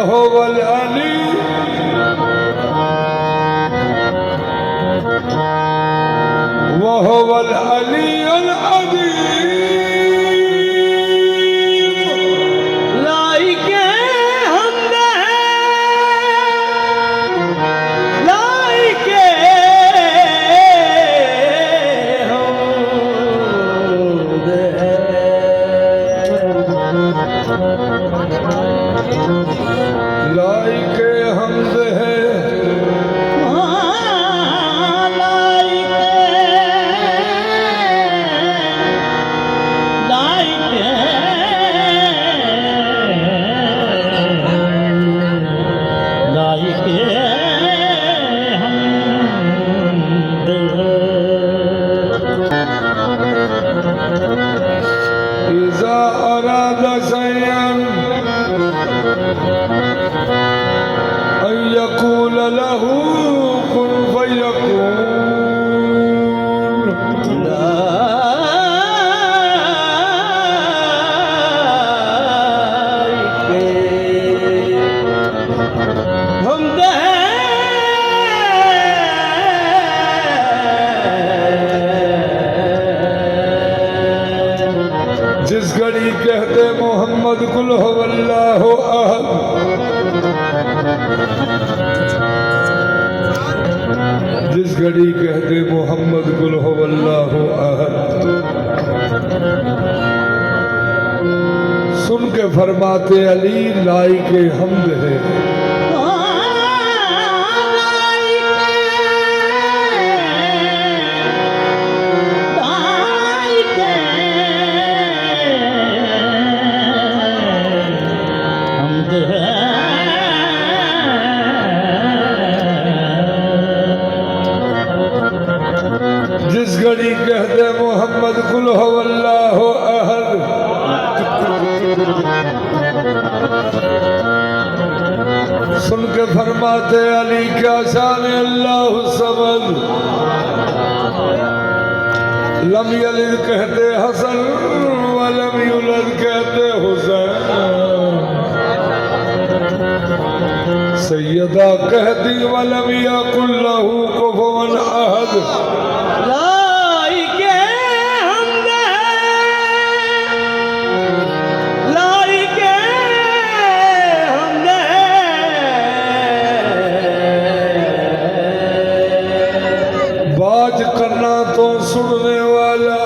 वहुवल अली वहुवल अलीयुल अज़ीम। लाइके हमद लाइके लाइके हमद है इज़ा अराद शयअन अन यक़ूल लहू कुन फयकून। जिस घड़ी कहते मोहम्मद कुल हुवल्लाहु अहद, जिस घड़ी कहते मोहम्मद कुल हुवल्लाहु अहद, सुन के फरमाते अली लाइके हम्द है। जिस घड़ी कहते मोहम्मद कुल हुवल्लाहु अहद, सुन के फरमाते अली क्या शान अल्लाह समद। लम यलिद कहते हसन वलम युलद कहते हुसैन। सैयदा कहती वलम यकुल लहू कुफुवन अहद। लाइके हमद लाइके हमद बाज करना तो सुनने वाला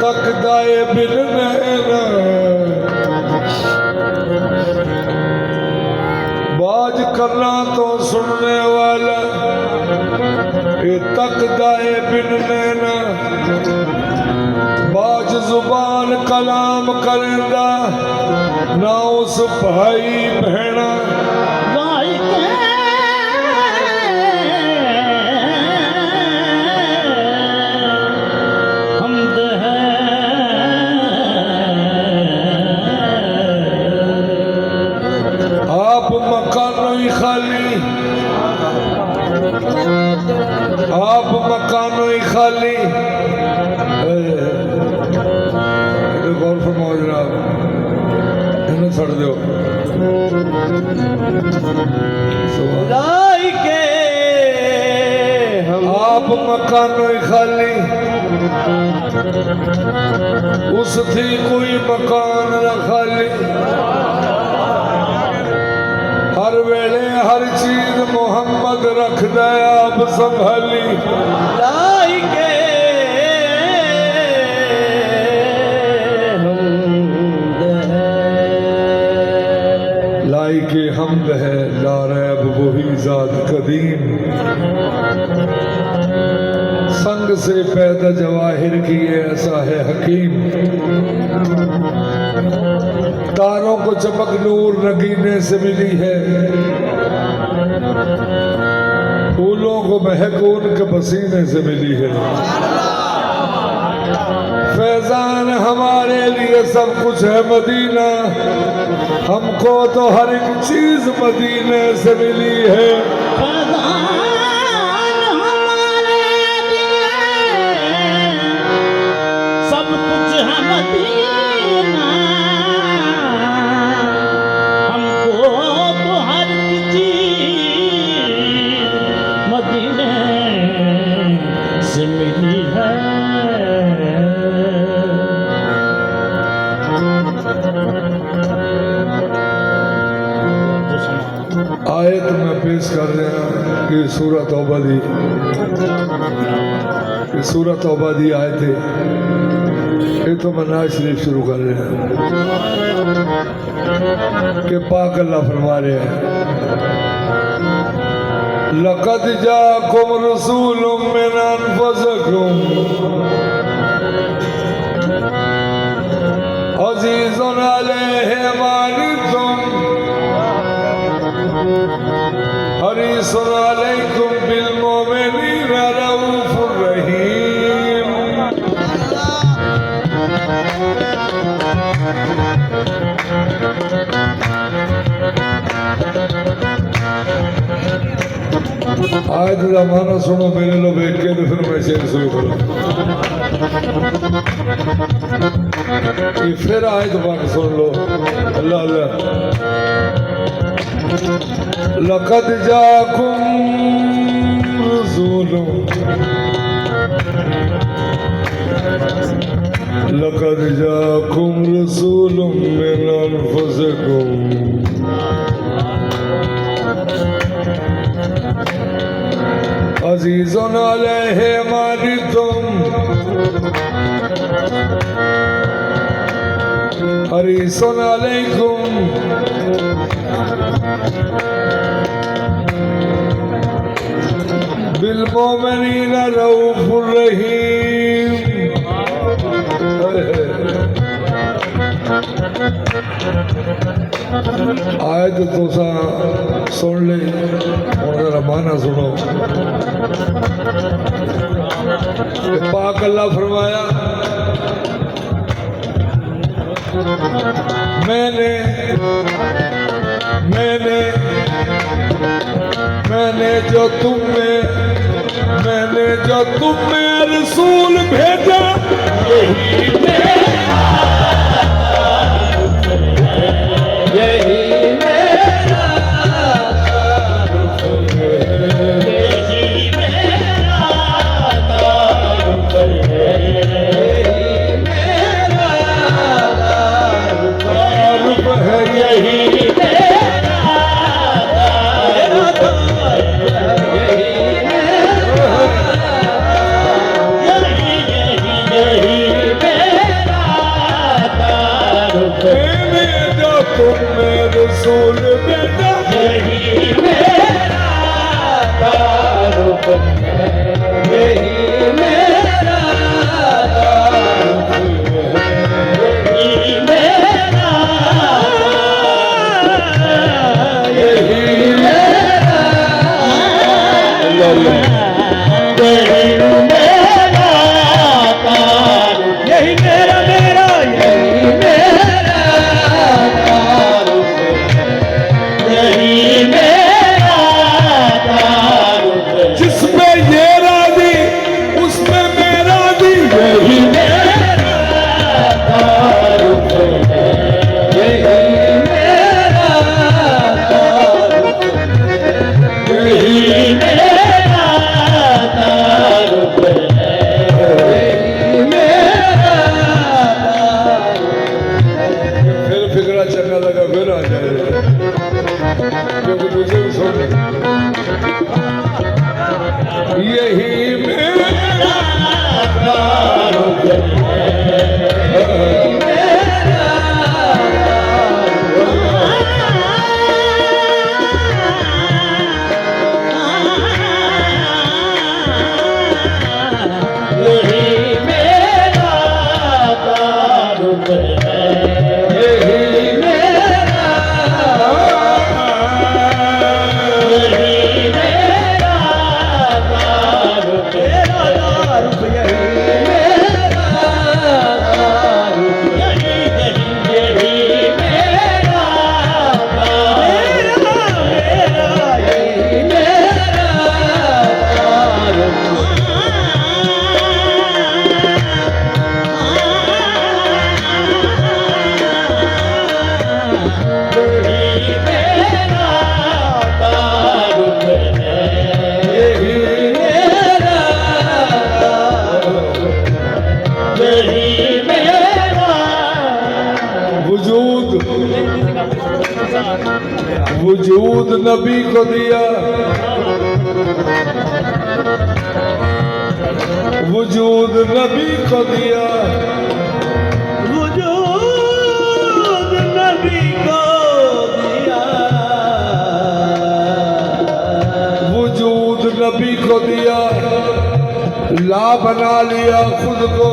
तकदाए बिन नैना। बाज करना तो सुनने वाला ये तकदाए बिन नैना। बाज जुबान कलाम करेंदा ना उस भाई बहना। आप मकानों ही खाली, आप मकानों ही खाली। गौर फरमाओ जनाब, इन्हें छोड़ दो। लाइके आप मकानों ही खाली, उस थी कोई मकान न खाली। हर वेले हर चीज मोहम्मद रख दे आप संभाली। लाइके लाइके हमद है ला रैब वही जात कदीम। संग से पैदा जवाहिर किए ऐसा है हकीम। तारों को चमक नूर नगीने से मिली है, फूलों को महक उनके पसीने से मिली है। फैजान हमारे लिए सब कुछ है मदीना, हमको तो हर एक चीज मदीने से मिली है। सब कुछ है मदीना। आयत में पेश कर रहे हैं कि सूरत तौबा दी, कि सूरत तौबा दी आए थे ये तो मनाज शरीफ शुरू कर रहे हैं कि पाक अल्लाह फरमा रहे हैं लक़द जाकुम रसूलुम मिन अनफुसिकुम अज़ीज़ुन अलैहि मा अनित्तुम हरीसुन अलैकुम बिल मुमिनीना रऊफुर रहीम। आयत का माना सुनो मेरे लो देख के तो फिर मैं शेर शुरू करूँ। ये फिर आयत माना सुन लो अल्लाह अल्लाह लक़द जाकुम रसूलुम लक़द जाकुम रसूलुम मिन अनफुसिकुम अज़ीज़ुन अलैहि मा अनित्तुम हरीसुन अलैकुम बिल मुमिनीना रऊफुर रहीम। आयत तो सा सुन ले और जरा माना सुनो। पाक अल्लाह फरमाया मैंने जो तुम में रसूल भेजा रसूल बेटा यही मेरा तारुफ है, यही मेरा तारुफ है, यही मेरा यही मेरा यही मेरा तारुफ यही मेरा यही मेरा जिसमें ये राजी उसमें मेरा भी यही मेरा तारुफ है, यही मेरा तारुफ है, यही मेरा तारुफ है, यही मेरा फिर फिक्रा चलने लगा फिर आ जाएगा क्योंकि मुझे भी सुन यही मेरा तारुफ है, यही मेरा तारुफ है, यही मेरा वजूद वजूद नबी को दिया, वजूद नबी को दिया, वजूद नबी को दिया, वजूद नबी को दिया, ला बना लिया खुद को,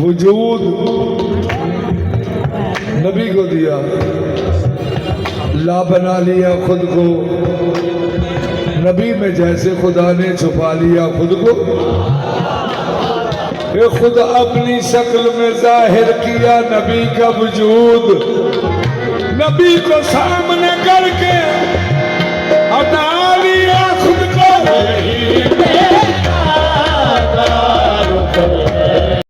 वजूद नबी को दिया, ला बना लिया खुद को, नबी में जैसे खुदा ने छुपा लिया खुद को, ये खुद अपनी शक्ल में जाहिर किया नबी का वजूद, नबी को सामने करके